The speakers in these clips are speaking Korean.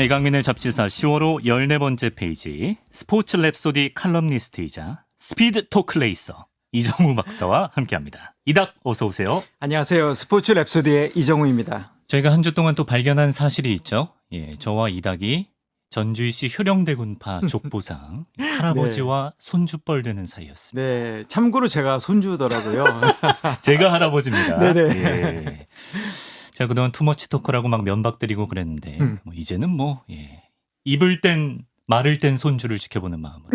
이강민의 잡지사 10월호 14번째 페이지 스포츠 랩소디 칼럼니스트이자 스피드 토크레이서 이정우 박사와 함께합니다. 이닥 어서 오세요. 안녕하세요. 스포츠 랩소디의 이정우입니다. 저희가 한 주 동안 또 발견한 사실이 있죠. 예, 저와 이닥이 전주시 효령대군파 족보상 할아버지와 손주뻘 되는 사이였습니다. 네, 참고로 제가 손주더라고요. 제가 할아버지입니다. 네네. 예. 제가 그동안 투머치 토크라고 막 면박드리고 그랬는데 뭐 이제는 뭐 입을 땐 마를 땐 손주를 지켜보는 마음으로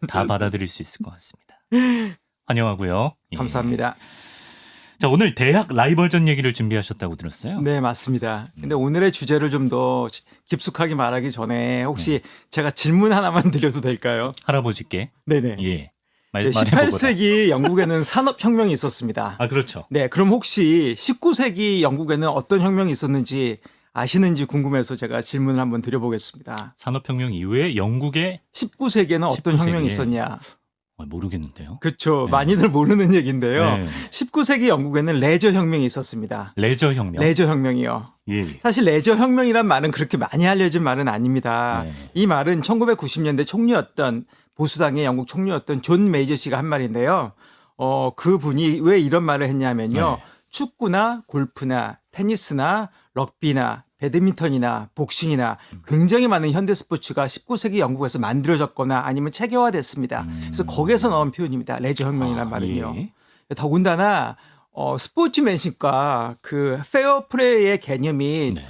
다 받아들일 수 있을 것 같습니다. 환영하고요. 예. 감사합니다. 자, 오늘 대학 라이벌전 얘기를 준비하셨다고 들었어요. 네, 맞습니다. 근데 오늘의 주제를 좀 더 깊숙하게 말하기 전에 혹시 제가 질문 하나만 드려도 될까요? 할아버지께. 네네. 예. 네, 18세기 영국에는 산업혁명이 있었습니다. 아, 그렇죠. 네, 그럼 혹시 19세기 영국에는 어떤 혁명이 있었는지 아시는지 궁금해서 제가 질문을 한번 드려보겠습니다. 산업혁명 이후에 영국의 19세기에는 어떤 19세기에. 혁명이 있었냐? 모르겠는데요. 그렇죠. 네. 많이들 모르는 얘기인데요. 네. 19세기 영국에는 레저 혁명이 있었습니다. 레저 혁명. 레저 혁명이요. 예. 사실 레저 혁명이란 말은 그렇게 많이 알려진 말은 아닙니다. 네. 이 말은 1990년대 총리였던 보수당의 영국 총리였던 존 메이저시가 한 말인데요. 그분이 왜 이런 말을 했냐면요. 네. 축구나 골프나 테니스나 럭비나 배드민턴이나 복싱이나 굉장히 많은 현대 스포츠가 19세기 영국에서 만들어졌거나 아니면 체계화됐습니다. 그래서 거기에서 나온 표현입니다. 레저 혁명이라는 말은요. 예. 더군다나 스포츠맨십과 그 페어 플레이의 개념이 네.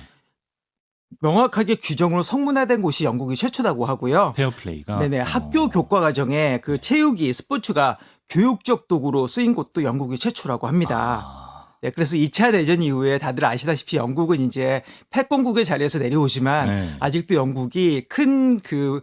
명확하게 규정으로 성문화된 곳이 영국이 최초라고 하고요. 페어플레이가. 네네. 학교 교과 과정에 그 체육이 스포츠가 교육적 도구로 쓰인 곳도 영국이 최초라고 합니다. 네, 그래서 2차 대전 이후에 다들 아시다시피 영국은 이제 패권국의 자리에서 내려오지만 네. 아직도 영국이 큰 그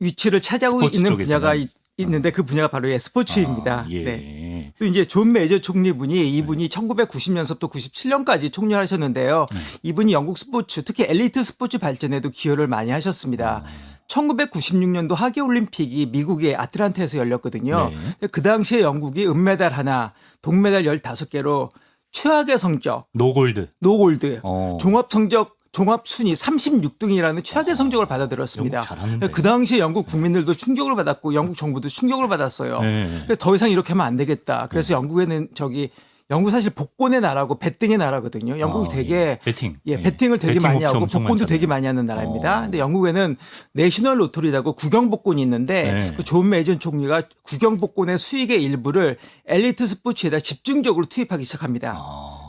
위치를 차지하고 스포츠 있는 쪽에서는. 분야가 있는데 그 분야가 바로 스포츠입니다. 예. 네. 또 이제 존 메이저 총리분이 이분이 1990년서부터 97년까지 총리를 하셨는데요. 이분이 영국 스포츠 특히 엘리트 스포츠 발전에도 기여를 많이 하셨습니다. 1996년도 하계올림픽이 미국의 아틀란타에서 열렸거든요. 네. 그 당시에 영국이 은메달 하나, 동메달 15개로 최악의 성적, 노골드. 노골드, 어. 종합 성적, 종합 순위 36등이라는 최악의 성적을 받아들였습니다. 영국 잘하는데. 그 당시에 영국 국민들도 충격을 받았고 영국 정부도 충격을 받았어요. 네. 그래서 더 이상 이렇게 하면 안 되겠다. 그래서 영국에는 영국 사실 복권의 나라고 배팅의 나라거든요. 영국이 되게 배팅. 배팅을 되게 배팅 많이 업체 하고 엄청 복권도 많잖아요. 되게 많이 하는 나라입니다. 근데 영국에는 내셔널 로터리라고 국영 복권이 있는데 네. 그 존 메이전 총리가 국영 복권의 수익의 일부를 엘리트 스포츠에다 집중적으로 투입하기 시작합니다.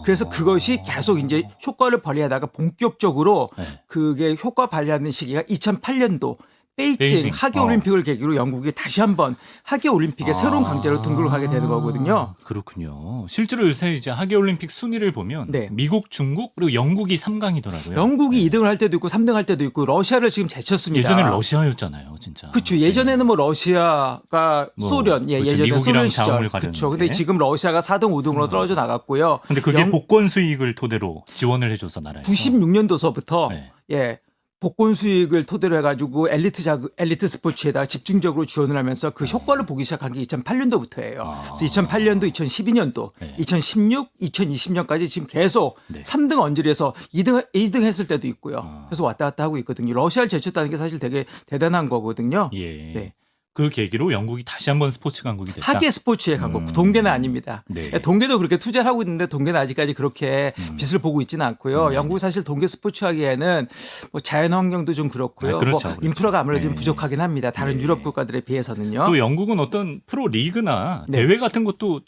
그래서 그것이 계속 이제 효과를 발휘하다가 본격적으로 네. 그게 효과 발휘하는 시기가 2008년도 베이징 베이징. 하계올림픽을 계기로 영국이 다시 한번 하계올림픽에 새로운 강자로 등극을 하게 되는 거거든요. 그렇군요. 실제로 요새 이제 하계올림픽 순위를 보면 네. 미국, 중국 그리고 영국이 3강이더라고요. 영국이 2등을 할 때도 있고 3등 할 때도 있고 러시아를 지금 제쳤습니다. 예전엔 러시아였잖아요, 진짜. 그렇죠. 예전에는 뭐 러시아가 뭐, 소련, 그렇죠. 예전에 미국이랑 소련 시절. 자원을 그렇죠. 가졌는데. 근데 지금 러시아가 4등, 5등으로 떨어져 나갔고요. 근데 그게 복권 수익을 토대로 지원을 해줘서 나라에서. 96년도서부터 네. 복권 수익을 토대로 해가지고 엘리트 스포츠에다 집중적으로 지원을 하면서 그 효과를 보기 시작한 게 2008년도부터예요. 그래서 2008년도, 2012년도, 네. 2016, 2020년까지 지금 계속 네. 3등 3등 언저리에서 2등 했을 때도 있고요. 그래서 왔다 갔다 하고 있거든요. 러시아를 제쳤다는 게 사실 되게 대단한 거거든요. 예. 네. 그 계기로 영국이 다시 한번 스포츠 강국이 됐다. 하계 스포츠에 간 거고 동계는 아닙니다. 네. 동계도 그렇게 투자를 하고 있는데 동계는 아직까지 그렇게 빛을 보고 있지는 않고요. 영국이 사실 동계 스포츠 하기에는 뭐 자연 환경도 좀 그렇고요. 아, 그렇죠, 뭐 그렇죠. 인프라가 아무래도 좀 네. 부족하긴 합니다. 다른 네. 유럽 국가들에 비해서는요. 또 영국은 어떤 프로 리그나 네. 대회 같은 것도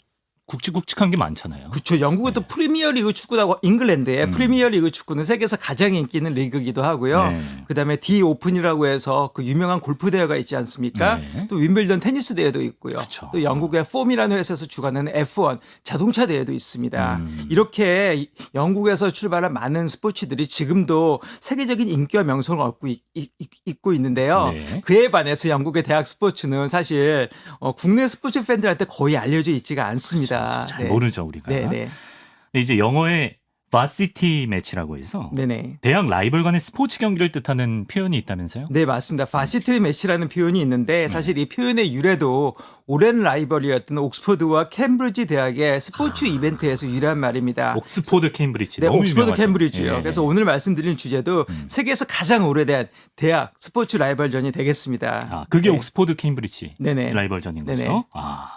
굵직굵직한 게 많잖아요. 그렇죠. 영국은 또 프리미어리그 축구라고 잉글랜드의 프리미어리그 축구는 세계에서 가장 인기 있는 리그이기도 하고요. 네. 그다음에 디 오픈이라고 해서 그 유명한 골프 대회가 있지 않습니까? 네. 또 윈블던 테니스 대회도 있고요. 그렇죠. 또 영국의 폼이라는 회사에서 주관하는 F1 자동차 대회도 있습니다. 이렇게 영국에서 출발한 많은 스포츠들이 지금도 세계적인 인기와 명성을 얻고 있고 있는데요. 네. 그에 반해서 영국의 대학 스포츠는 사실 국내 스포츠 팬들한테 거의 알려져 있지가 않습니다. 잘 모르죠 우리가. 네, 네. 근데 이제 영어의 바시티 매치라고 해서 네네. 대학 라이벌 간의 스포츠 경기를 뜻하는 표현이 있다면서요? 네, 맞습니다. 바시티 매치라는 표현이 있는데 사실 이 표현의 유래도 오랜 라이벌이었던 옥스퍼드와 캠브리지 대학의 스포츠 이벤트에서 유래한 말입니다. 옥스포드 캠브리지. 네, 너무 옥스퍼드 유명하죠. 캠브리지요. 예. 그래서 오늘 말씀드린 주제도 세계에서 가장 오래된 대학 스포츠 라이벌전이 되겠습니다. 아, 그게 네. 옥스포드 캠브리지 네네. 라이벌전인 거죠? 네네. 아,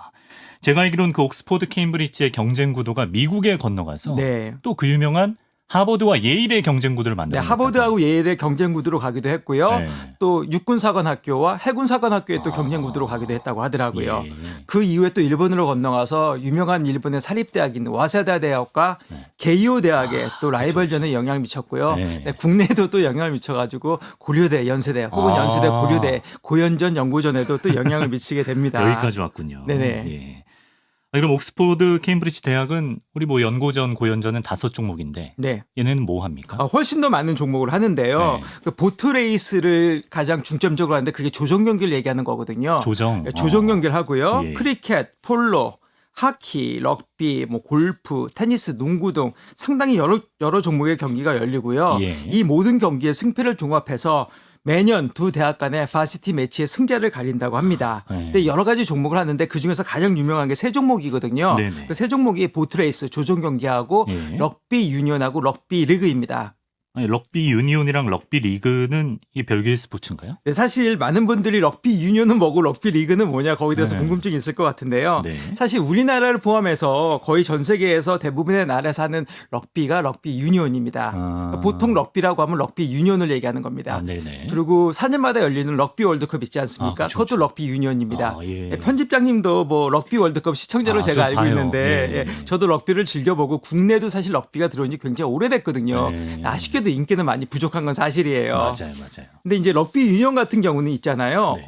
제가 알기로는 그 옥스포드 캠브리지의 경쟁 구도가 미국에 건너가서 네. 또 그 유명한 하버드와 예일의 경쟁 구도를 네, 만들었다. 하버드하고 예일의 경쟁 구도로 가기도 했고요. 네. 또 육군사관학교와 해군사관학교의 또 경쟁 구도로 가기도 했다고 하더라고요. 예. 그 이후에 또 일본으로 건너가서 유명한 일본의 사립대학인 와세다 대학과 네. 게이오 대학에 또 라이벌전에 영향을 미쳤고요. 네. 네, 국내에도 또 영향을 미쳐가지고 고려대, 연세대 혹은 아. 연세대, 고려대, 고연전 연구전에도 또 영향을 미치게 됩니다. 여기까지 왔군요. 네네. 예. 아, 그럼 옥스포드 캠브리지 대학은 우리 뭐 연고전, 고연전은 5종목인데 네. 얘네는 뭐 합니까? 훨씬 더 많은 종목을 하는데요. 네. 그 보트 레이스를 가장 중점적으로 하는데 그게 조정 경기를 얘기하는 거거든요. 조정. 조정 경기를 하고요. 예. 크리켓, 폴로, 하키, 럭비, 뭐 골프, 테니스, 농구 등 상당히 여러 종목의 경기가 열리고요. 예. 이 모든 경기의 승패를 종합해서 매년 두 대학 간의 바시티 매치의 승자를 가린다고 합니다. 네. 근데 여러 가지 종목을 하는데 그 중에서 가장 유명한 게 세 종목이거든요. 네네. 그 세 종목이 보트레이스, 조정 경기하고 예. 럭비 유니언하고 럭비 리그입니다. 아니, 럭비 유니온이랑 럭비 리그는 이 별개의 스포츠인가요? 네, 사실 많은 분들이 럭비 유니언은 뭐고 럭비 리그는 뭐냐 거기에 대해서 네. 궁금증이 있을 것 같은데요. 네. 사실 우리나라를 포함해서 거의 전 세계에서 대부분의 나라에서 하는 럭비가 럭비 유니언입니다. 아. 보통 럭비라고 하면 럭비 유니언을 얘기하는 겁니다. 아, 네네. 그리고 4년마다 열리는 럭비 월드컵 있지 않습니까? 아, 그렇죠, 그것도 그렇죠. 럭비 유니언입니다. 아, 예. 네, 편집장님도 뭐 럭비 월드컵 시청자로 아, 제가 저 알고 봐요. 있는데 예. 예, 저도 럭비를 즐겨보고 국내도 사실 럭비가 들어온 지 굉장히 오래됐거든요. 예. 아쉽게도 인기는 많이 부족한 건 사실이에요. 맞아요, 맞아요. 근데 이제 럭비 유니언 같은 경우는 있잖아요. 네.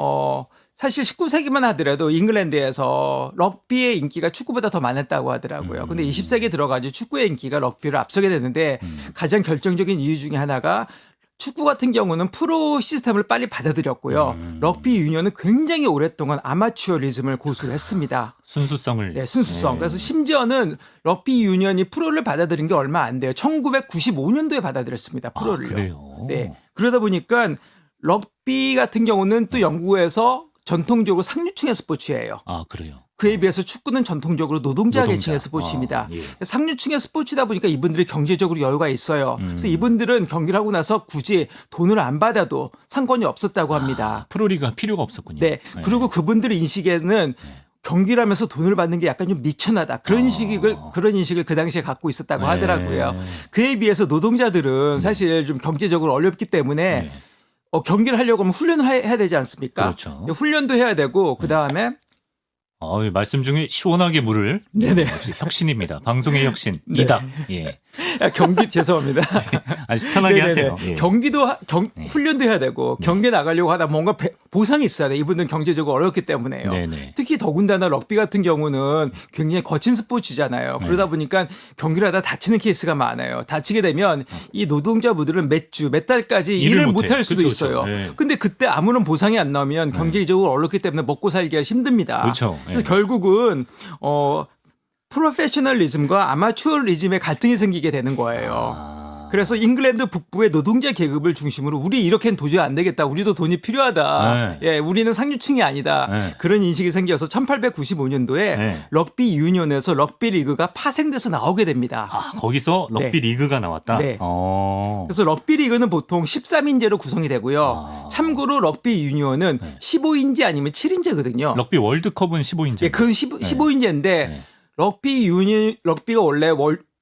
사실 19세기만 하더라도 잉글랜드에서 럭비의 인기가 축구보다 더 많았다고 하더라고요. 근데 20세기에 들어가지고 축구의 인기가 럭비를 앞서게 되는데 가장 결정적인 이유 중에 하나가 축구 같은 경우는 프로 시스템을 빨리 받아들였고요. 럭비 유니언은 굉장히 오랫동안 아마추어리즘을 고수했습니다. 순수성을. 네, 순수성. 예. 그래서 심지어는 럭비 유니언이 프로를 받아들인 게 얼마 안 돼요. 1995년도에 받아들였습니다. 프로를요. 아, 그래요? 네. 그러다 보니까 럭비 같은 경우는 또 영국에서 전통적으로 상류층의 스포츠예요. 아, 그래요. 그에 비해서 축구는 전통적으로 노동자 노동자. 계층의 스포츠입니다. 예. 상류층의 스포츠다 보니까 이분들이 경제적으로 여유가 있어요. 그래서 이분들은 경기를 하고 나서 굳이 돈을 안 받아도 상관이 없었다고 합니다. 프로리가 필요가 없었군요. 네. 그리고 그분들의 인식에는 경기를 하면서 돈을 받는 게 약간 좀 미천하다. 그런 인식을 그 당시에 갖고 있었다고 네. 하더라고요. 그에 비해서 노동자들은 사실 좀 경제적으로 어렵기 때문에 네. 경기를 하려고 하면 훈련을 해야 되지 않습니까? 그렇죠. 훈련도 해야 되고 그다음에 말씀 중에 시원하게 물을. 네네. 역시 혁신입니다. 방송의 혁신. 이다. 예. 경기 죄송합니다. 아주 편하게 네네네. 하세요. 예. 경기도 훈련도 해야 되고 경기에 나가려고 하다 뭔가 보상이 있어야 돼. 이분들은 경제적으로 어렵기 때문에요. 네네. 특히 더군다나 럭비 같은 경우는 굉장히 거친 스포츠잖아요. 그러다 보니까 경기를 하다 다치는 케이스가 많아요. 다치게 되면 이 노동자분들은 몇 주, 몇 달까지 일을 못해. 못할 수도 그렇죠, 있어요. 그렇죠. 네. 근데 그때 아무런 보상이 안 나오면 경제적으로 어렵기 때문에 먹고 살기가 힘듭니다. 그렇죠. 그래서 네. 결국은 프로페셔널리즘과 아마추어리즘의 갈등이 생기게 되는 거예요. 그래서 잉글랜드 북부의 노동자 계급을 중심으로 우리 이렇게는 도저히 안 되겠다. 우리도 돈이 필요하다. 네. 예, 우리는 상류층이 아니다. 네. 그런 인식이 생겨서 1895년도에 네. 럭비 유니언에서 럭비 리그가 파생돼서 나오게 됩니다. 아, 거기서 럭비 네. 리그가 나왔다. 네. 어. 그래서 럭비 리그는 보통 13인제로 구성이 되고요. 참고로 럭비 유니언은 15인제 아니면 7인제거든요. 럭비 월드컵은 15인제. 예, 그건 15인제인데 럭비가 원래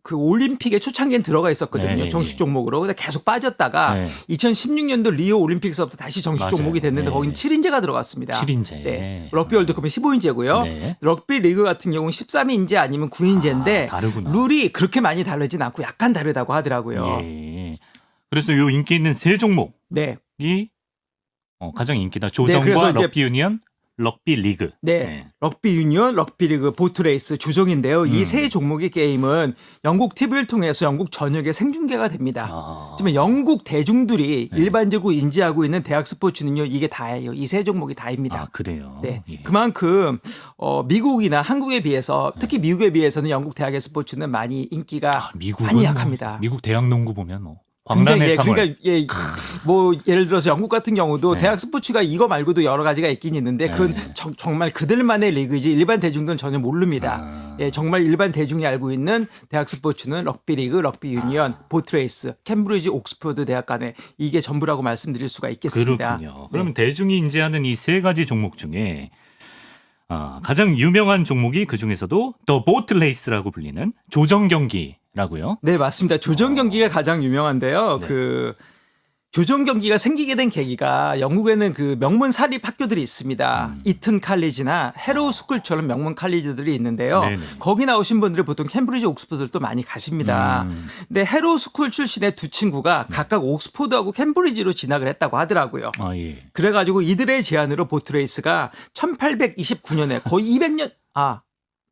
그 올림픽의 초창기엔 들어가 있었거든요. 네, 정식 네. 종목으로. 근데 계속 빠졌다가 네. 2016년도 리오 올림픽에서부터 다시 정식 맞아요. 종목이 됐는데 네. 거기는 7인제가 들어갔습니다. 7인제. 네. 럭비 월드컵은 15인제고요. 네. 럭비 리그 같은 경우는 13인제 아니면 9인제인데 다르구나. 룰이 그렇게 많이 다르진 않고 약간 다르다고 하더라고요. 예. 그래서 요 인기 있는 세 종목이 네. 가장 인기다. 그래서 조정과 이제 럭비 유니언, 럭비 리그. 네. 럭비 유니언, 럭비 리그, 보트레이스 주종인데요. 이 세 종목의 게임은 영국 TV를 통해서 영국 전역에 생중계가 됩니다. 하지만 영국 대중들이 일반적으로 인지하고 있는 대학 스포츠는요. 이게 다예요. 이 세 종목이 다입니다. 아, 그래요? 네. 예. 그만큼 미국이나 한국에 비해서 특히 미국에 비해서는 영국 대학의 스포츠는 많이 인기가 미국은 많이 약합니다. 미국 대학 농구 보면 뭐 굉장히, 광란의 상월. 그러니까 뭐 예를 들어서 영국 같은 경우도 네. 대학 스포츠가 이거 말고도 여러 가지가 있긴 있는데 그건 정말 그들만의 리그이지 일반 대중들은 전혀 모릅니다. 예, 정말 일반 대중이 알고 있는 대학 스포츠는 럭비 리그, 럭비 유니언, 보트레이스, 캠브리지, 옥스퍼드 대학 간에 이게 전부라고 말씀드릴 수가 있겠습니다. 그렇군요. 그러면 대중이 인지하는 이 세 가지 종목 중에 가장 유명한 종목이 그 중에서도 더 보트 레이스라고 불리는 조정 경기라고요. 네, 맞습니다. 조정 경기가 가장 유명한데요. 네. 그 조정 경기가 생기게 된 계기가 영국에는 그 명문 사립 학교들이 있습니다. 이튼 칼리지나 헤로우 스쿨처럼 명문 칼리지들이 있는데요. 네네. 거기 나오신 분들이 보통 캠브리지, 옥스퍼드도 많이 가십니다. 근데 헤로우 스쿨 출신의 두 친구가 각각 옥스퍼드하고 캠브리지로 진학을 했다고 하더라고요. 아, 예. 그래가지고 이들의 제안으로 보트레이스가 1829년에 거의 200년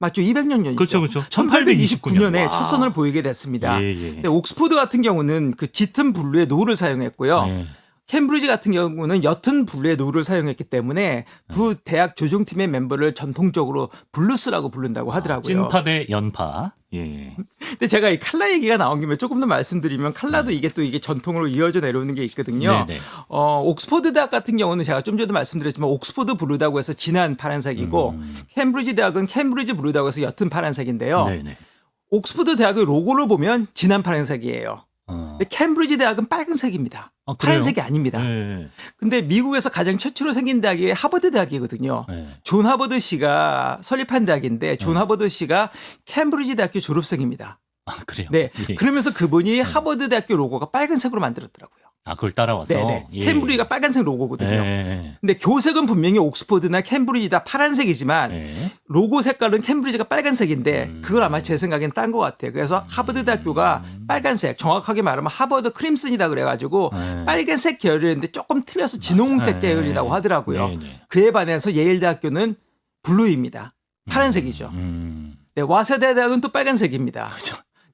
맞죠? 200년 전이죠. 그렇죠, 그렇죠. 1829년에 와. 첫 선을 보이게 됐습니다. 예, 예. 근데 옥스퍼드 같은 경우는 그 짙은 블루의 노를 사용했고요. 예. 캠브리지 같은 경우는 옅은 블루의 노를 사용했기 때문에 두 대학 조종팀의 멤버를 전통적으로 블루스라고 부른다고 하더라고요. 찐파 대 연파. 예. 근데 제가 이 칼라 얘기가 나온 김에 조금 더 말씀드리면 칼라도 이게 또 이게 전통으로 이어져 내려오는 게 있거든요. 네네. 옥스퍼드 대학 같은 경우는 제가 좀 전에도 말씀드렸지만 옥스퍼드 블루다고 해서 진한 파란색이고 캠브리지 대학은 캠브리지 블루다고 해서 옅은 파란색인데요. 네네. 옥스퍼드 대학의 로고를 보면 진한 파란색이에요. 근데 캠브리지 대학은 빨간색입니다. 아, 그래요? 파란색이 아닙니다. 예. 근데 미국에서 가장 최초로 생긴 대학이 하버드 대학이거든요. 예. 존 하버드 씨가 설립한 대학인데 존 하버드 씨가 캠브리지 대학교 졸업생입니다. 아, 그래요? 네. 예. 그러면서 그분이 하버드 대학교 로고가 빨간색으로 만들었더라고요. 아, 그걸 따라와서. 네네. 예. 캠브리지가 빨간색 로고거든요. 예. 근데 교색은 분명히 옥스퍼드나 캠브리지 다 파란색이지만 예. 로고 색깔은 캠브리지가 빨간색인데 그걸 아마 제 생각엔 딴 것 같아요. 그래서 하버드 대학교가 빨간색, 정확하게 말하면 하버드 크림슨이다 그래가지고 빨간색 계열이었는데 조금 틀려서 진홍색 계열이라고 하더라고요. 네네. 그에 반해서 예일 대학교는 블루입니다. 파란색이죠. 네, 와세대 대학은 또 빨간색입니다.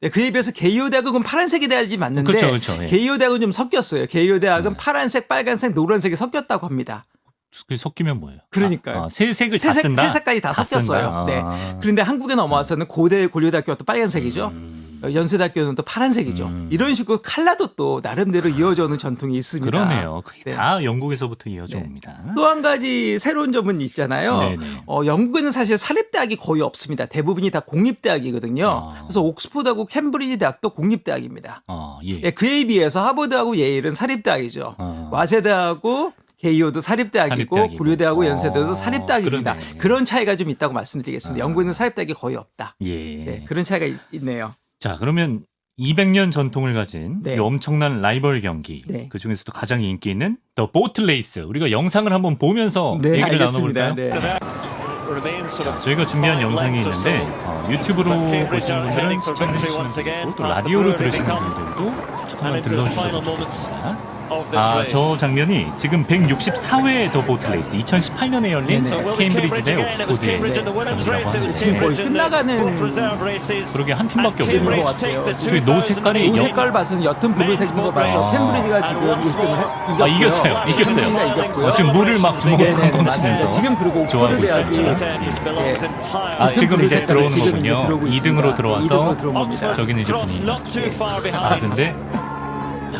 네, 그에 비해서 게이오 대학은 파란색이 돼야지 맞는데 그렇죠, 그렇죠. 예. 게이오 대학은 좀 섞였어요. 게이오 대학은 파란색, 빨간색, 노란색이 섞였다고 합니다. 그게 섞이면 뭐예요? 그러니까요. 세 색을 다 쓴다. 세 색깔이 다 섞였어요. 네. 그런데 한국에 넘어와서는 고대 고려대학교가 또 빨간색이죠. 연세대학교는 또 파란색이죠. 이런 식으로 칼라도 또 나름대로 이어져 오는 전통이 있습니다. 그러네요. 그게 네. 다 영국에서부터 이어져 네. 옵니다. 또 한 가지 새로운 점은 있잖아요. 네네. 영국에는 사실 사립대학이 거의 없습니다. 대부분이 다 공립대학이거든요. 그래서 옥스퍼드하고 캠브리지 대학도 공립대학입니다. 예. 네, 그에 비해서 하버드하고 예일은 사립대학이죠. 와세대하고 게이오도 사립대학이고 사립대학이고. 고려대하고 연세대도 사립대학입니다. 그러네. 그런 차이가 좀 있다고 말씀드리겠습니다. 영국에는 사립대학이 거의 없다. 예. 네, 그런 차이가 있네요. 자, 그러면 200년 전통을 가진 네. 이 엄청난 라이벌 경기. 네. 그 중에서도 가장 인기 있는 더 보트 레이스. 우리가 영상을 한번 보면서 네, 얘기를 알겠습니다. 나눠볼까요? 네. 자, 저희가 준비한 영상이 있는데 유튜브로 보시는 분들은 시청해주시면 되고 또 라디오로 들으시는 분들도 한번 들러주셔도 좋겠습니다. 저 장면이 지금 164회 더 보트 레이스 2018년에 열린 네네. 케임브리지 대 옥스포드의 경기라고 지금 거의 하는데 끝나가는 그러게 한 팀밖에 게임인 없네요. 것 같아요. 저기 노 색깔이 이 색깔 봐서는 옅은 블루색인 거 봐서 캠브리지가 지금 1등을 이겼고요. 이겼어요. 캠브리지가 이겼고요. 지금 물을 막 주먹으로 네네네, 쾅쾅 맞습니다. 치면서 지금 그리고 좋아하고 옥스포드 있어요. 대학이 예. 지금 이제 들어오는 지금 이제 거군요. 들어오고 2등으로 있습니다. 들어와서 2등으로 들어온 겁니다. 저기는 이제 분위기. 근데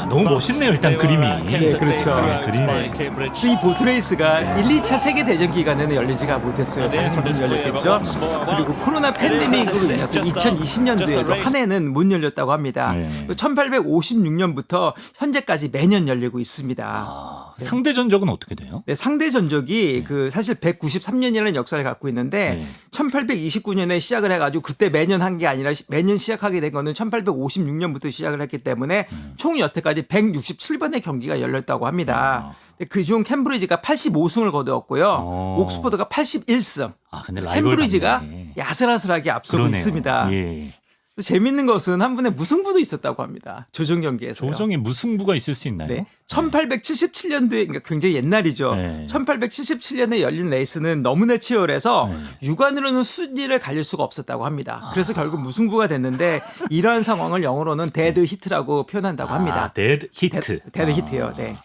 너무 멋있네요. 일단 그림이. 네, 그렇죠. 그림이 멋있어요. 이 보트레이스가 1, 2차 세계대전 기간에는 열리지가 못했어요. 다른 문 열렸겠죠. 그리고 코로나 팬데믹으로 인해서 2020년도에도 한 해는 못 열렸다고 합니다. 네. 1856년부터 현재까지 매년 열리고 있습니다. 상대 전적은 어떻게 돼요? 네, 상대 전적이 그 사실 193년이라는 역사를 갖고 있는데 네. 1829년에 시작을 해가지고 그때 매년 한 게 아니라 매년 시작하게 된 거는 1856년부터 시작을 했기 때문에 총 여태까지 167번의 경기가 열렸다고 합니다. 그중 캠브리지가 85승을 거두었고요. 옥스퍼드가 81승. 근데 라이벌 캠브리지가 같네. 야슬아슬하게 앞서고 그러네요. 있습니다. 예. 또 재밌는 것은 한 분의 무승부도 있었다고 합니다. 조정 경기에서. 조정에 무승부가 있을 수 있나요? 네. 1877년도에 그러니까 굉장히 옛날이죠. 네. 1877년에 열린 레이스는 너무나 치열해서 네. 육안으로는 순위를 가릴 수가 없었다고 합니다. 그래서 결국 무승부가 됐는데 이러한 상황을 영어로는 데드 히트라고 표현한다고 합니다. 데드 히트. 데드 히트요. 네.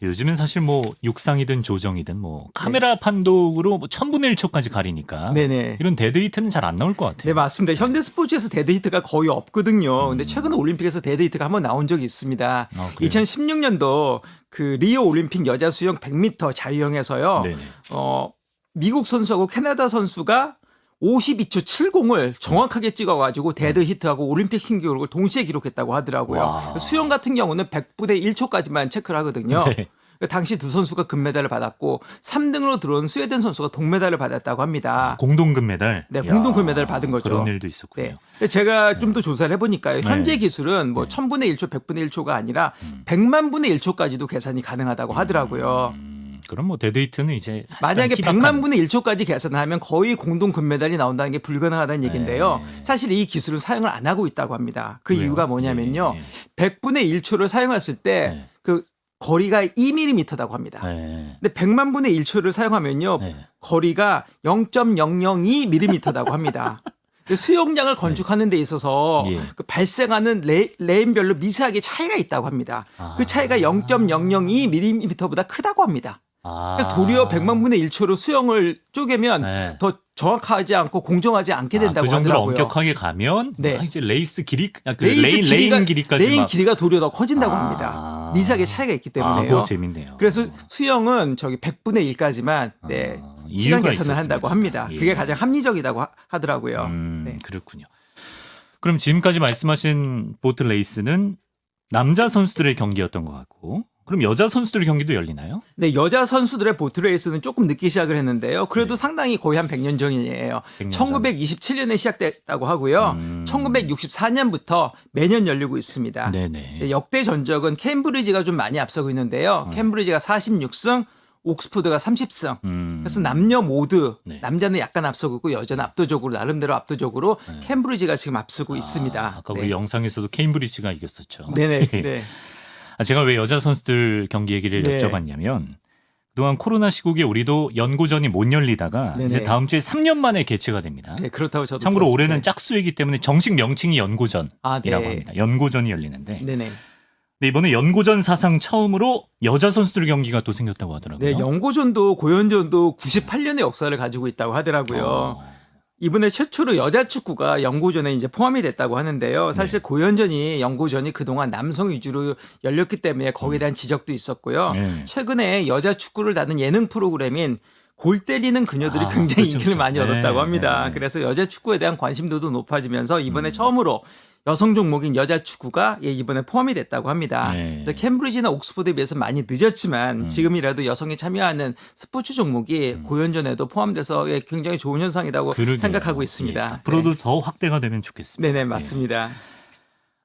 요즘은 사실 뭐 육상이든 조정이든 뭐 카메라 판독으로 뭐 1000분의 1초까지 가리니까 네네. 이런 데드 히트는 잘 안 나올 것 같아요. 네, 맞습니다. 현대 스포츠에서 데드 히트가 거의 없거든요. 근데 최근 올림픽에서 데드 히트가 한번 나온 적이 있습니다. 그래요? 2016년도 그 리오 올림픽 여자 수영 100m 자유형에서요. 네네. 미국 선수하고 캐나다 선수가 52초 70을 정확하게 찍어가지고 데드 히트하고 올림픽 신기록을 동시에 기록했다고 하더라고요. 와. 수영 같은 경우는 100분의 1초까지만 체크를 하거든요. 네. 당시 두 선수가 금메달을 받았고 3등으로 들어온 스웨덴 선수가 동메달을 받았다고 합니다. 공동 금메달. 네, 이야, 공동 금메달을 받은 거죠. 그런 일도 있었군요. 네. 근데 제가 좀 더 조사를 해보니까요. 현재 네. 기술은 뭐 네. 1000분의 1초, 100분의 1초가 아니라 100만 분의 1초까지도 계산이 가능하다고 하더라고요. 그럼 뭐 데드 히트는 이제 사실상 만약에 희박한- 100만 분의 1초까지 계산을 하면 거의 공동 금메달이 나온다는 게 불가능하다는 얘기인데요. 네. 사실 이 기술은 사용을 안 하고 있다고 합니다. 그 왜요? 이유가 뭐냐면요. 네. 100분의 1초를 사용했을 때 그 거리가 2mm다고 합니다. 네. 근데 100만 분의 1초를 사용하면요. 네. 거리가 0.002mm다고 합니다. 근데 수영장을 건축하는 데 있어서 예. 그 발생하는 레인별로 미세하게 차이가 있다고 합니다. 그 차이가 0.002mm보다 크다고 합니다. 그래서 도리어 100만 분의 1초로 수영을 쪼개면 네. 더 정확하지 않고 공정하지 않게 된다고 그 정도로 하더라고요. 엄격하게 가면 네. 이제 레이스 길이 그 레이스 레인 길이까지 레인 막 길이가 도리어 더 커진다고 아. 합니다. 미세하게 차이가 있기 그거 때문에요. 재밌네요. 그래서 수영은 저기 100분의 1까지만 네, 시간 이유가 계산을 한다고 있었습니다. 합니다. 예. 그게 가장 합리적이라고 하더라고요. 네. 그렇군요. 그럼 지금까지 말씀하신 보트 레이스는 남자 선수들의 경기였던 것 같고, 그럼 여자 선수들의 경기도 열리나요? 네, 여자 선수들의 보트 레이스는 조금 늦게 시작을 했는데요. 그래도 네. 상당히 거의 한 100년 전이에요. 100년 전. 1927년에 시작됐다고 하고요. 1964년부터 매년 열리고 있습니다. 네네. 네, 역대 전적은 캠브리지가 좀 많이 앞서고 있는데요. 캠브리지가 46승, 옥스포드가 30승. 그래서 남녀 모두 네. 남자는 약간 앞서고 있고 여자는 압도적으로 나름대로 압도적으로 캠브리지가 지금 앞서고 있습니다. 아까 네. 우리 영상에서도 케임브리지가 이겼었죠. 네네. 네. 제가 왜 여자 선수들 경기 얘기를 네. 여쭤봤냐면 그동안 코로나 시국에 우리도 연고전이 못 열리다가 네네. 이제 다음 주에 3년 만에 개최가 됩니다. 네, 그렇다고 저도 참고로 들었습니다. 올해는 짝수이기 때문에 정식 명칭이 연고전이라고 아, 네. 합니다. 연고전이 열리는데 네네. 근데 이번에 연고전 사상 처음으로 여자 선수들 경기가 또 생겼다고 하더라고요. 네, 연고전도 고연전도 98년의 역사를 가지고 있다고 하더라고요. 이번에 최초로 여자 축구가 연고전에 이제 포함이 됐다고 하는데요. 사실 고연전이 연고전이 그동안 남성 위주로 열렸기 때문에 거기에 대한 지적도 있었고요. 네. 최근에 여자 축구를 다룬 예능 프로그램인 골 때리는 그녀들이 굉장히 그렇죠, 인기를 그렇죠. 많이 얻었다고 네, 합니다. 네. 그래서 여자 축구에 대한 관심도도 높아지면서 이번에 처음으로 여성 종목인 여자 축구가 이번에 포함이 됐다고 합니다. 네. 그래서 캠브리지나 옥스포드에 비해서 많이 늦었지만 지금이라도 여성이 참여하는 스포츠 종목이 고연전에도 포함돼서 굉장히 좋은 현상이라고 그러게요. 생각하고 예, 있습니다. 앞으로도 더 확대가 되면 좋겠습니다. 네네 맞습니다.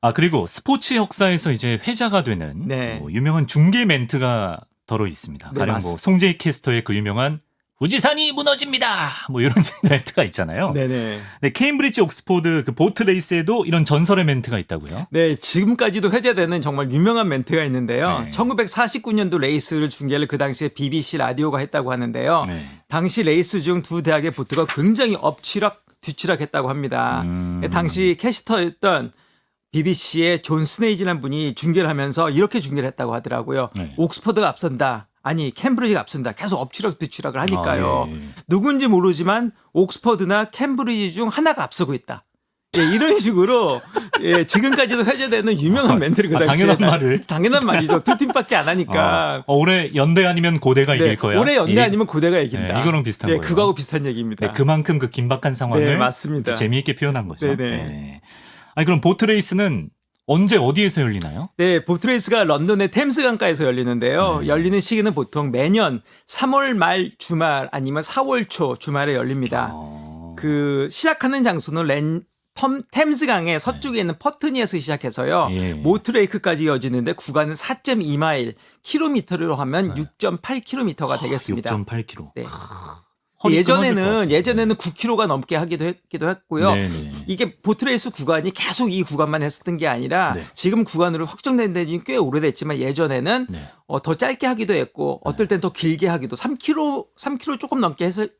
아 그리고 스포츠 역사에서 이제 회자가 되는 네. 뭐 유명한 중계 멘트가 덜어 있습니다. 네, 가령 뭐 맞습니다. 송재익 캐스터의 그 유명한 후지산이 무너집니다. 뭐 이런 멘트가 있잖아요. 네네. 네, 케임브리지 옥스포드 그 보트 레이스에도 이런 전설의 멘트가 있다고요? 네, 지금까지도 회자되는 정말 유명한 멘트가 있는데요. 네. 1949년도 레이스를 중계를 그 당시에 BBC 라디오가 했다고 하는데요. 네. 당시 레이스 중 두 대학의 보트가 굉장히 엎치락 뒤치락했다고 합니다. 당시 캐스터였던 BBC의 존 스네이지라는 분이 중계를 하면서 이렇게 중계를 했다고 하더라고요. 네. 옥스퍼드가 앞선다. 아니 캠브리지가 앞선다. 계속 엎치락 뒤치락을 하니까요. 아, 예. 누군지 모르지만 옥스퍼드나 캠브리지 중 하나가 앞서고 있다. 예, 이런 식으로 예, 지금까지도 회자되는 유명한 멘트를 그 당시에 당연한 말을. 당연한 말이죠. 두 팀밖에 안 하니까. 올해 연대 아니면 고대가 네, 이길 거야. 올해 연대 이게- 아니면 고대가 이긴다. 네, 이거랑 비슷한 네, 거예요. 그거하고 비슷한 얘기입니다. 네, 그만큼 그 긴박한 상황을 네, 맞습니다. 재미있게 표현한 거죠. 네네. 네. 아니 그럼 보트 레이스는 언제 어디에서 열리나요? 네, 보트레이스가 런던의 템스 강가에서 열리는데요. 네. 열리는 시기는 보통 매년 3월 말 주말 아니면 4월 초 주말에 열립니다. 그 시작하는 장소는 템스 강의 서쪽에 있는 퍼트니에서 시작해서요. 예. 모트레이크까지 이어지는데 구간은 4.2마일, 킬로미터로 하면 6.8km가 되겠습니다. 6.8km. 네. 허리 끊어질 것 같아요. 예전에는 9km가 넘게 하기도 했고요. 네네. 이게 보트레이스 구간이 계속 이 구간만 했었던 게 아니라 네. 지금 구간으로 확정된 데는 꽤 오래됐지만 예전에는 네. 더 짧게 하기도 했고 어떨 땐 더 길게 하기도 3km 조금 넘게 했을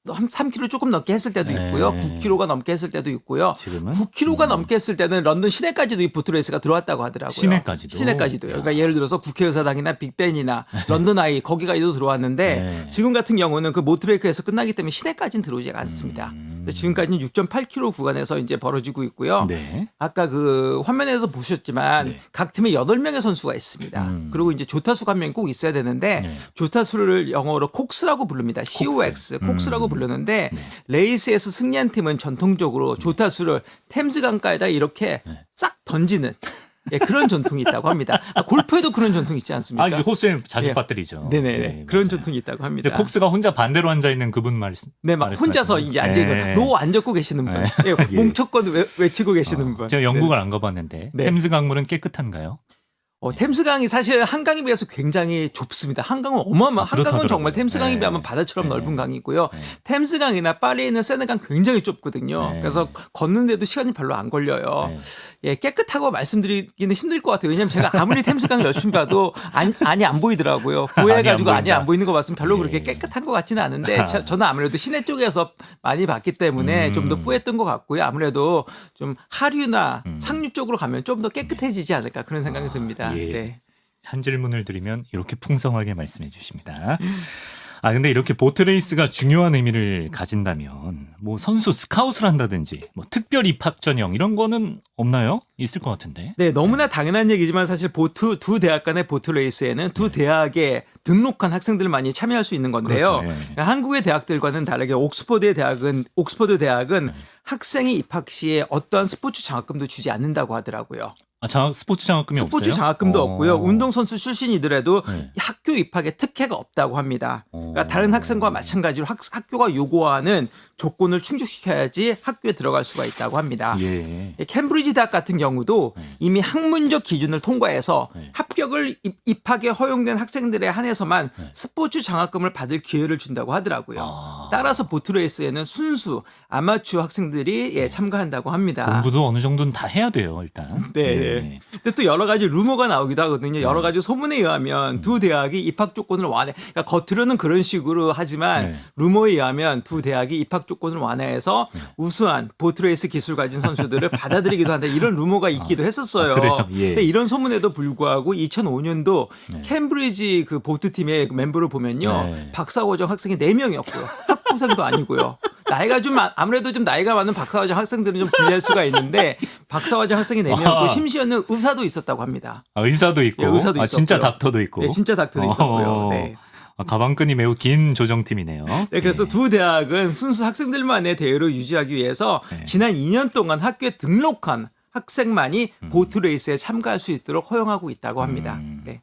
3km 조금 넘게 했을 때도 있고요. 네. 9km가 넘게 했을 때도 있고요. 지금은 9km가 넘게 했을 때는 런던 시내까지도 이 보트레이스가 들어왔다고 하더라고요. 야. 시내까지도요. 그러니까 예를 들어서 국회의사당이나 빅벤이나 런던 아이 거기까지도 들어왔는데 네. 지금 같은 경우는 그 모트레이크에서 끝나기 때문에 시내까지는 들어오지 않습니다. 그래서 지금까지는 6.8km 구간에서 이제 벌어지고 있고요. 네. 아까 그 화면에서 보셨지만 네. 각 팀에 8명의 선수가 있습니다. 그리고 이제 조타수가 한 명이 꼭 있어야 되는데 네. 조타수를 영어로 콕스라고 부릅니다. COX 콕스라고 부르는데 네. 레이스에서 승리한 팀은 전통적으로 조타수를 템스강가에다 이렇게 네. 싹 던지는 그런 전통이 있다고 합니다. 골프에도 그런 전통이 있지 않습니까? 이제 호수에 자주 예. 빠뜨리죠. 네네 네, 그런 맞아요. 전통이 있다고 합니다. 이제 콕스가 혼자 반대로 앉아 있는 그분 말씀. 네, 막 혼자서 이제 앉아 있는 노 안 잡고 계시는 분, 네. 예. 몽초권 외치고 계시는 분. 제가 영국을 안 가봤는데 네. 템스 강물은 깨끗한가요? 템스강이 사실 한강에 비해서 굉장히 좁습니다. 한강은 어마어마. 한강은 그렇다더라고요. 정말 템스강에 네. 비하면 바다처럼 네. 넓은 강이고요. 네. 템스강이나 파리에 있는 세네강 굉장히 좁거든요. 네. 그래서 걷는데도 시간이 별로 안 걸려요. 네. 예, 깨끗하고 말씀드리기는 힘들 것 같아요. 왜냐하면 제가 아무리 템스강 열심히 봐도 안이 안 보이더라고요. 구해가지고 안이 안 보이는 거 봤으면 별로 예. 그렇게 깨끗한 것 같지는 않은데 저는 아무래도 시내 쪽에서 많이 봤기 때문에 좀 더 뿌였던 것 같고요. 아무래도 좀 하류나 상류 쪽으로 가면 좀 더 깨끗해지지 않을까 그런 생각이 듭니다. 예. 네. 한 질문을 드리면 이렇게 풍성하게 말씀해 주십니다. 근데 이렇게 보트 레이스가 중요한 의미를 가진다면 뭐 선수 스카웃을 한다든지 뭐 특별 입학 전형 이런 거는 없나요? 있을 것 같은데. 네, 너무나 당연한 얘기지만 사실 두 대학 간의 보트 레이스에는 두 대학에 등록한 학생들만이 참여할 수 있는 건데요. 그렇죠. 네. 한국의 대학들과는 다르게 옥스퍼드 대학은 학생이 입학 시에 어떠한 스포츠 장학금도 주지 않는다고 하더라고요. 스포츠 장학금이 스포츠 없어요? 장학금도 없고요. 운동선수 출신이더라도 네. 학교 입학에 특혜가 없다고 합니다. 그러니까 오. 다른 학생과 마찬가지로 학교가 요구하는 조건을 충족시켜야지 학교에 들어갈 수가 있다고 합니다. 예. 캠브리지 대학 같은 경우도 네. 이미 학문적 기준을 통과해서 네. 합격을 입학에 허용된 학생들에 한해서만 네. 스포츠 장학금을 받을 기회를 준다고 하더라고요. 아. 따라서 보트레이스에는 순수 아마추어 학생들이 참가한다고 합니다. 공부도 어느 정도는 다 해야 돼요, 일단. 네. 예. 근데 또 여러 가지 루머가 나오기도 하거든요. 여러 가지 소문에 의하면 두 대학이 입학 조건을 완화. 그러니까 겉으로는 그런 식으로 하지만 네. 루머에 의하면 두 대학이 입학 조건을 완화해서 우수한 보트레이스 기술 가진 선수들을 받아들이기도 한다. 이런 루머가 있기도 했었어요. 그래요? 예. 근데 이런 소문에도 불구하고 2005년도 네. 캠브리지 그 보트팀의 멤버를 보면요. 네. 박사과정 학생이 4명이었고요. 학부생도 아니고요. 나이가 좀 아무래도 좀 나이가 많은 박사과정 학생들은 좀 불리할 수가 있는데 박사과정 학생이 4명이고 심지어는 의사도 있었다고 합니다. 의사도 있고. 예, 의사도 진짜 있었고요. 닥터도 있고. 네, 진짜 닥터도 있었고요. 네. 가방끈이 매우 긴 조정팀이네요. 네, 그래서 예. 두 대학은 순수 학생들만의 대회를 유지하기 위해서 네. 지난 2년 동안 학교에 등록한 학생만이 보트 레이스에 참가할 수 있도록 허용하고 있다고 합니다. 네.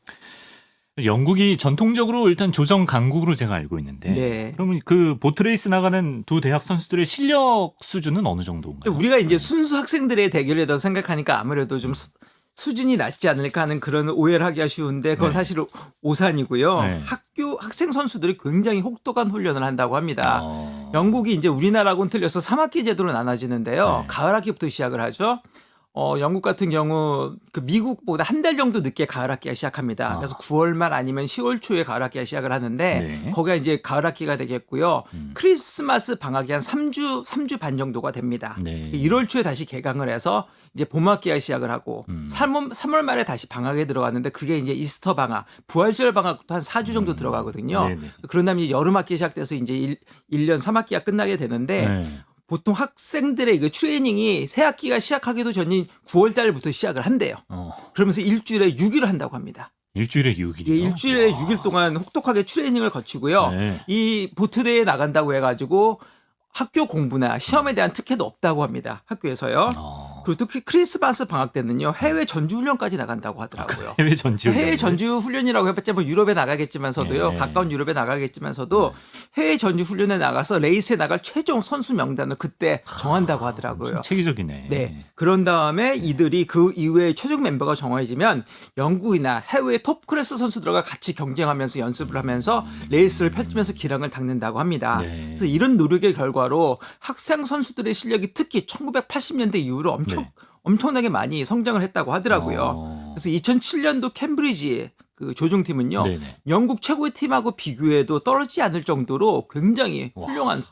영국이 전통적으로 일단 조정 강국으로 제가 알고 있는데 네. 그러면 그 보트레이스 나가는 두 대학 선수들의 실력 수준은 어느 정도인가요? 우리가 이제 순수 학생들의 대결이라고 생각하니까 아무래도 좀 수준이 낮지 않을까 하는 그런 오해를 하기가 쉬운데 그건 네. 사실 오산이고요. 네. 학생 선수들이 굉장히 혹독한 훈련을 한다고 합니다. 어. 영국이 이제 우리나라하고는 틀려서 3학기 제도로 나눠지는데요. 네. 가을 학기부터 시작을 하죠. 영국 같은 경우 그 미국보다 한 달 정도 늦게 가을 학기가 시작합니다. 그래서 9월 말 아니면 10월 초에 가을 학기가 시작을 하는데 네. 거기가 이제 가을 학기가 되겠고요. 크리스마스 방학이 한 3주 반 정도가 됩니다. 네. 1월 초에 다시 개강을 해서 이제 봄 학기가 시작을 하고 3월 말에 다시 방학에 들어갔는데 그게 이제 이스터 방학, 부활절 방학도 한 4주 정도 들어가거든요. 네네. 그런 다음에 이제 여름 학기 시작돼서 이제 1년 3학기가 끝나게 되는데 네. 보통 학생들의 그 트레이닝이 새 학기가 시작하기도 전인 9월 달부터 시작을 한대요. 그러면서 일주일에 6일을 한다고 합니다. 일주일에 6일이요? 예, 일주일에 6일 동안 혹독하게 트레이닝을 거치고요. 네. 이 보트대회에 나간다고 해가지고 학교 공부나 시험에 대한 특혜도 없다고 합니다. 학교에서요. 그리고 특히 크리스마스 방학 때는요 해외 전주 훈련까지 나간다고 하더라고요. 해외 전지 해외 전주 훈련이라고 해봤자 뭐 유럽에 나가겠지만서도요 예. 가까운 유럽에 나가겠지만서도 해외 전주 훈련에 나가서 레이스에 나갈 최종 선수 명단을 그때 정한다고 하더라고요. 체계적이네. 네. 그런 다음에 이들이 그 이후에 최종 멤버가 정해지면 영국이나 해외 톱 클래스 선수들과 같이 경쟁하면서 연습을 하면서 레이스를 펼치면서 기량을 닦는다고 합니다. 네. 그래서 이런 노력의 결과로 학생 선수들의 실력이 특히 1980년대 이후로 네. 엄청나게 많이 성장을 했다고 하더라고요. 그래서 2007년도 캠브리지 그 조종팀은요. 네네. 영국 최고의 팀하고 비교해도 떨어지지 않을 정도로 굉장히 와. 훌륭한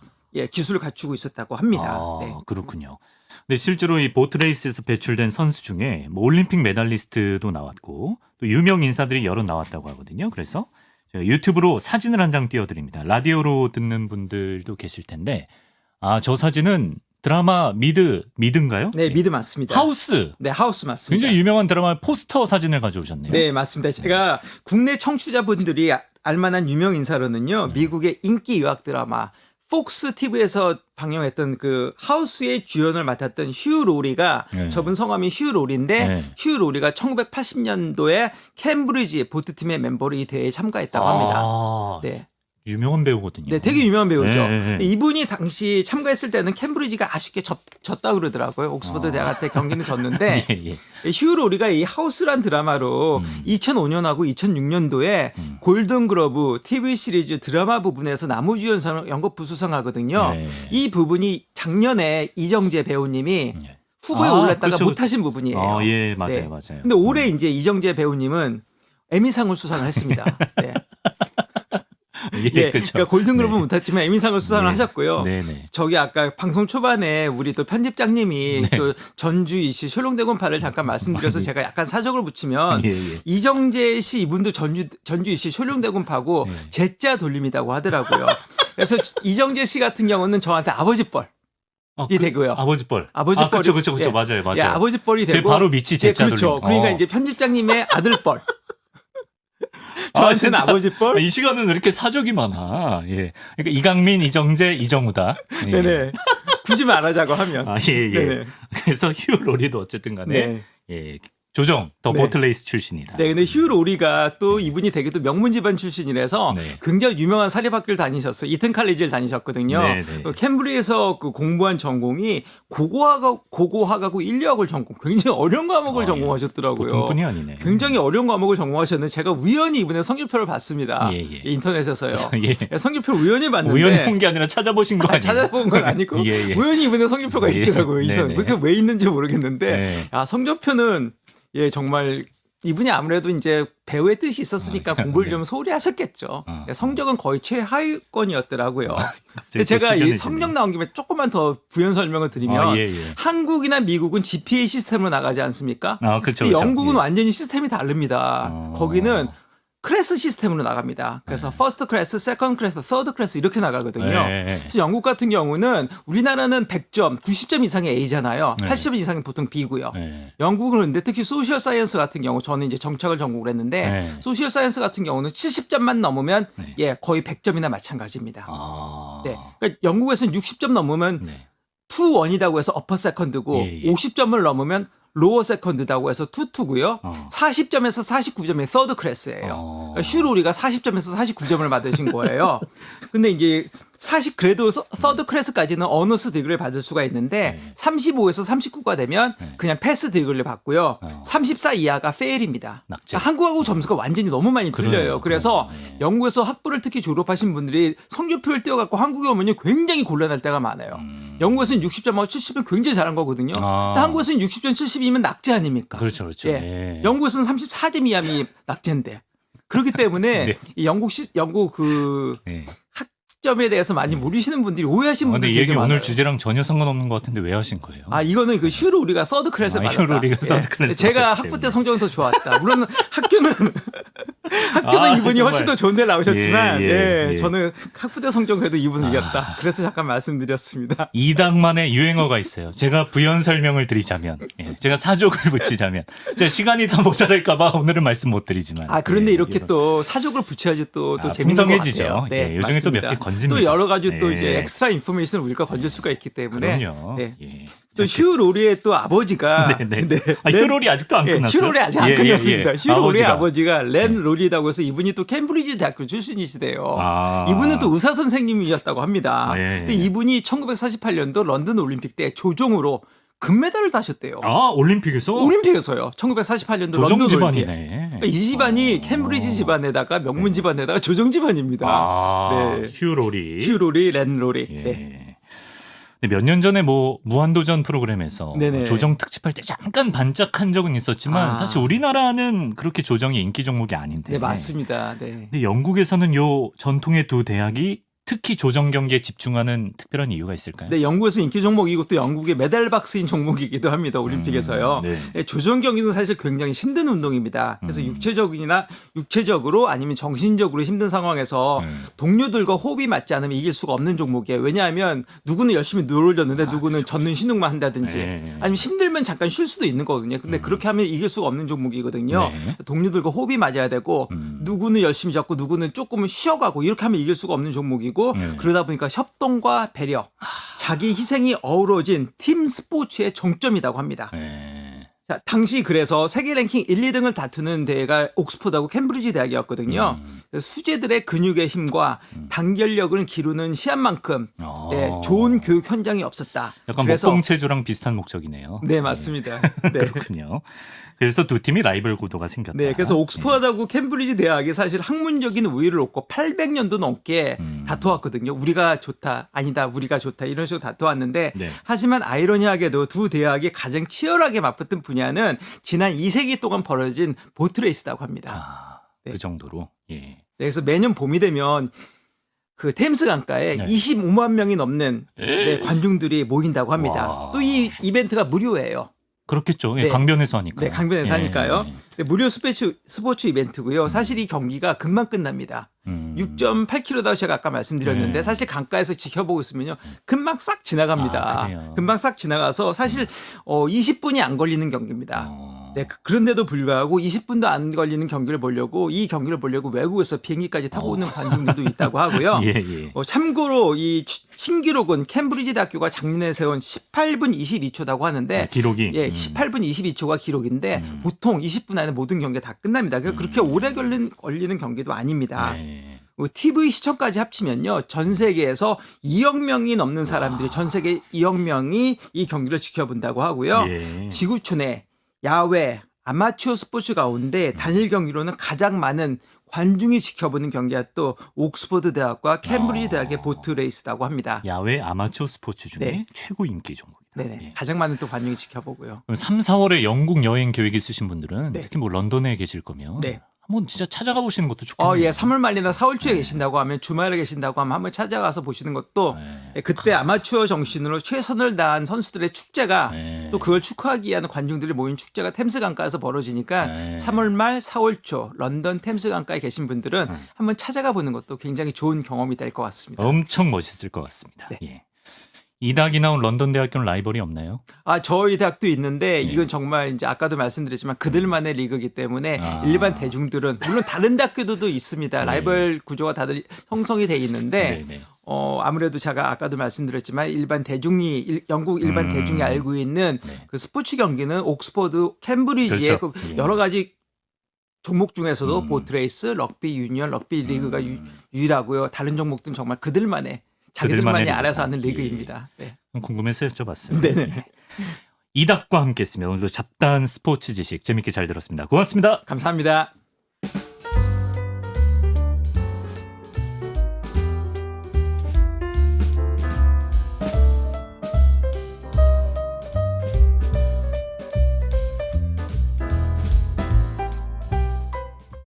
기술을 갖추고 있었다고 합니다. 네. 그렇군요. 근데 실제로 이 보트 레이스에서 배출된 선수 중에 뭐 올림픽 메달리스트도 나왔고 또 유명 인사들이 여러 나왔다고 하거든요. 그래서 제가 유튜브로 사진을 한 장 띄워드립니다. 라디오로 듣는 분들도 계실 텐데 저 사진은 드라마 미드인가요? 네, 미드 맞습니다. 하우스. 네, 하우스 맞습니다. 굉장히 유명한 드라마 포스터 사진을 가져오셨네요. 네, 맞습니다. 제가 국내 청취자분들이 알만한 유명 인사로는요. 미국의 인기 의학 드라마 폭스 TV에서 방영했던 그 하우스의 주연을 맡았던 휴 로리가 네. 저분 성함이 휴 로리인데 네. 휴 로리가 1980년도에 캠브리지 보트팀의 멤버로 이 대회에 참가했다고 합니다. 네. 유명한 배우거든요. 네, 되게 유명한 배우죠. 네. 이분이 당시 참가했을 때는 캠브리지가 아쉽게 졌다 그러더라고요. 옥스퍼드 대학한테 경기는 졌는데 예. 휴 로리가 이 하우스란 드라마로 2005년하고 2006년도에 골든글러브 TV 시리즈 드라마 부분에서 남우주연상 연극부 수상하거든요. 네. 이 부분이 작년에 이정재 배우님이 네. 후보에 올랐다가 그렇죠. 못하신 부분이에요. 예, 맞아요, 네. 맞아요. 근데 올해 이제 이정재 배우님은 에미상을 수상을 했습니다. 네. 예, 그렇죠. 그러니까 골든글러브 네. 못했지만 에미상을 수상을 네. 하셨고요. 네네. 저기 아까 방송 초반에 우리 또 편집장님이 네. 또 전주 이씨 쇼룡대군파를 잠깐 말씀드려서 제가 약간 사적을 붙이면 예. 이정재 씨 이분도 전주 이씨 쇼룡대군파고 네. 제자 돌림이라고 하더라고요. 그래서 이정재 씨 같은 경우는 저한테 아버지뻘. 이 되고요. 아버지뻘. 아버지뻘이 그렇죠. 예. 맞아요. 예, 아버지뻘이 제 되고 바로 밑이 제자 그렇죠. 돌림. 그러니까 이제 편집장님의 아들뻘. 저한테는 진짜? 아버지뻘. 이 시간은 왜 이렇게 사족이 많아. 예. 그러니까 이강민, 이정재, 이정우다. 예. 네네. 굳이 말하자고 하면. 예. 네네. 그래서 휴 로리도 어쨌든 간에 네. 예. 조정 더 네. 보틀레이스 출신이다. 네, 근데 휴 로리가 또 이분이 되게 또 명문 집안 출신이라서 네. 굉장히 유명한 사립학교를 다니셨어요. 이튼 칼리지를 다니셨거든요. 네, 네. 캠브리에서 그 공부한 전공이 고고학하고 인류학을 전공, 굉장히 어려운 과목을 전공하셨더라고요. 보통 분이 아니네. 굉장히 어려운 과목을 전공하셨는데 제가 우연히 이분의 성적표를 봤습니다. 예. 인터넷에서요. 예. 성적표를 우연히 봤는데 우연히 본 게 아니라 찾아보신 거 아니에요? 찾아본 건 아니고 예. 우연히 이분의 성적표가 예. 있더라고요. 네네. 그게 왜 있는지 모르겠는데 네. 성적표는 정말 이분이 아무래도 이제 배우의 뜻이 있었으니까 공부를 좀 소홀히 하셨겠죠. 성적은 거의 최하위권이었더라고요. 근데 제가 이 성적 나온 김에 조금만 더 부연 설명을 드리면 한국이나 미국은 GPA 시스템으로 나가지 않습니까? 그렇죠. 영국은 완전히 시스템이 다릅니다. 거기는 클래스 시스템으로 나갑니다. 그래서 퍼스트 클래스, 세컨드 클래스, 서드 클래스 이렇게 나가거든요. 그래서 영국 같은 경우는 우리나라는 100점, 90점 이상의 A잖아요. 80점 이상은 보통 B고요. 영국은 근데 특히 소셜 사이언스 같은 경우 저는 이제 정책을 전공을 했는데 소셜 사이언스 같은 경우는 70점만 넘으면 거의 100점이나 마찬가지입니다. 네. 그러니까 영국에서는 60점 넘으면 2-1이라고 해서 어퍼 세컨드고 50점을 넘으면 로어 세컨드라고 해서 투투고요. 40점에서 49점의 서드 클래스예요. 그러니까 슈로리가 40점에서 49점을 받으신 거예요. 근데 이제 그래도 서드 클래스까지는 어너스 디그리를 받을 수가 있는데 35에서 39가 되면 그냥 패스 디그리를 받고요. 34 이하가 페일입니다. 그러니까 한국하고 점수가 완전히 너무 많이 틀려요. 그래서 영국에서 학부를 특히 졸업하신 분들이 성적표를 띄워갖고 한국에 오면 굉장히 곤란할 때가 많아요. 영국에서는 60점하고 70은 굉장히 잘한 거거든요. 근데 한국에서는 60점, 70이면 낙제 아닙니까? 그렇죠. 영국에서는 34점 이하면 낙제인데. 그렇기 때문에 이 영국 학점에 대해서 많이 모르시는 분들이 오해하시는 분들이 근데 되게 얘기 많아요. 오늘 주제랑 전혀 상관없는 것 같은데 왜 하신 거예요? 이거는 그 슈로 우리가 서드 클래스에 받았다. 슈로 우리가 서드 클래스 제가 학부 때 성적은 더 좋았다. 물론 학교는 이분이 훨씬 더 좋은 데 나오셨지만 저는 학부 때 성적은 그래도 이분을 이겼다. 그래서 잠깐 말씀드렸습니다. 이당만의 유행어가 있어요. 제가 부연 설명을 드리자면, 제가 사족을 붙이자면, 제가 시간이 다 모자랄까 봐 오늘은 말씀 못 드리지만. 그런데 이렇게 또 사족을 붙여야지 또 재밌는 것 같아요. 네, 요즘에 또 몇 개 건집니다. 또 여러 가지 또 이제 엑스트라 인포메이션을 우리가 건질 수가 있기 때문에. 그럼요. 또 휴 로리의 또 아버지가 네네. 휴 로리 아직도 안 끝났어요? 휴 로리 아직 안 끝났습니다. 휴 로리의 아버지가 렌 네. 로리라고 해서 이분이 또 캠브리지 대학교 출신이시대요. 아. 이분은 또 의사 선생님이셨다고 합니다. 예. 근데 이분이 1948년도 런던 올림픽 때 조종으로 금메달을 따셨대요. 아, 올림픽에서? 올림픽에서요. 1948년도 조정 런던 집안이네. 올림픽. 그러니까 이 집안이 캠브리지 집안에다가 명문 집안에다가 조정 집안입니다. 아, 네. 휴 로리. 휴 로리, 렌 로리. 예. 네. 몇 년 전에 뭐 무한도전 프로그램에서 네네. 조정 특집할 때 잠깐 반짝한 적은 있었지만 사실 우리나라는 그렇게 조정이 인기 종목이 아닌데. 네, 맞습니다. 네. 근데 영국에서는 요 전통의 두 대학이 특히 조정 경기에 집중하는 특별한 이유가 있을까요? 네, 영국에서 인기 종목이고 또 영국의 메달 박스인 종목이기도 합니다. 올림픽에서요. 네. 네, 조정 경기는 사실 굉장히 힘든 운동입니다. 그래서 육체적으로 아니면 정신적으로 힘든 상황에서 동료들과 호흡이 맞지 않으면 이길 수가 없는 종목이에요. 왜냐하면 누구는 열심히 놀아줬는데 누구는 젖는 신웅만 한다든지 네. 아니면 힘들면 잠깐 쉴 수도 있는 거거든요. 근데 그렇게 하면 이길 수가 없는 종목이거든요. 네. 동료들과 호흡이 맞아야 되고 누구는 열심히 잡고 누구는 조금은 쉬어가고 이렇게 하면 이길 수가 없는 종목이고 그러다 보니까 협동과 배려, 자기 희생이 어우러진 팀 스포츠의 정점이라고 합니다. 네. 자, 당시 그래서 세계 랭킹 1, 2등을 다투는 대회가 옥스퍼드하고 캠브리지 대학이었거든요. 그래서 수재들의 근육의 힘과 단결력을 기르는 시합만큼 네, 좋은 교육 현장이 없었다. 약간 그래서 목공체조랑 비슷한 목적이네요. 네, 맞습니다. 네. 그렇군요. 그래서 두 팀이 라이벌 구도가 생겼다. 네, 그래서 옥스퍼드하고 캠브리지 대학이 사실 학문적인 우위를 놓고 800년도 넘게 다투었거든요. 우리가 좋다, 아니다, 우리가 좋다 이런 식으로 다투었는데 네. 하지만 아이러니하게도 두 대학이 가장 치열하게 맞붙은 분야는 지난 2세기 동안 벌어진 보트레이스라고 합니다. 그 네. 정도로. 예. 네, 그래서 매년 봄이 되면 그 템스 강가에 네. 25만 명이 넘는 네, 관중들이 모인다고 합니다. 와. 또 이 이벤트가 무료예요. 그렇죠. 예, 네. 강변에서 하니까. 네, 강변에서 예. 하니까요. 네, 무료 스포츠 이벤트고요. 사실 이 경기가 금방 끝납니다. 6.8km다고 제가 아까 말씀드렸는데 네. 사실 강가에서 지켜보고 있으면요. 금방 싹 지나갑니다. 아, 그래요? 금방 싹 지나가서 사실 20분이 안 걸리는 경기입니다. 네, 그런데도 불구하고 20분도 안 걸리는 경기를 보려고 이 경기를 보려고 외국에서 비행기까지 타고 오는 관중들도 있다고 하고요. 예, 예. 참고로 이 신기록은 캠브리지 대학교가 작년에 세운 18분 22초라고 하는데 기록이. 예, 18분 22초가 기록인데 보통 20분 안에 모든 경기가 다 끝납니다. 그러니까 그렇게 오래 걸리는 경기도 아닙니다. 네. TV 시청까지 합치면요. 전 세계에서 2억 명이 넘는 사람들이 전 세계 2억 명이 이 경기를 지켜본다고 하고요. 예. 지구촌에 야외 아마추어 스포츠 가운데 단일 경기로는 가장 많은 관중이 지켜보는 경기가 또 옥스퍼드 대학과 캠브리지 대학의 보트 레이스라고 합니다. 야외 아마추어 스포츠 중에 네. 최고 인기 종목이다. 네네. 예. 가장 많은 또 관중이 지켜보고요. 그럼 3, 4월에 영국 여행 계획 있으신 분들은 네. 특히 뭐 런던에 계실 거면 네. 한번 진짜 찾아가 보시는 것도 좋겠네요. 예, 3월 말이나 4월 초에 계신다고 하면 주말에 계신다고 하면 한번 찾아가서 보시는 것도 네. 그때 아마추어 정신으로 최선을 다한 선수들의 축제가 네. 또 그걸 축하하기 위한 관중들이 모인 축제가 템스 강가에서 벌어지니까 네. 3월 말 4월 초 런던 템스 강가에 계신 분들은 한번 찾아가 보는 것도 굉장히 좋은 경험이 될 것 같습니다. 엄청 멋있을 것 같습니다. 네. 예. 이닥이 나온 런던 대학교는 라이벌이 없나요? 저희 대학도 있는데 이건 정말 이제 아까도 말씀드렸지만 그들만의 리그이기 때문에 일반 대중들은 물론 다른 대학교도 있습니다. 라이벌 구조가 다들 형성이 돼 있는데 네, 네. 아무래도 제가 아까도 말씀드렸지만 영국 일반 대중이 알고 있는 그 스포츠 경기는 옥스퍼드, 캠브리지의 그렇죠. 그 예. 여러 가지 종목 중에서도 보트레이스, 럭비 유니언, 럭비 리그가 유일하고요. 다른 종목들은 정말 자기들만이 리그다. 알아서 하는 예. 리그입니다. 네. 궁금해서 여쭤봤습니다. 네네. 이닥과 함께했습니다. 오늘도 잡다한 스포츠 지식 재밌게 잘 들었습니다. 고맙습니다. 감사합니다.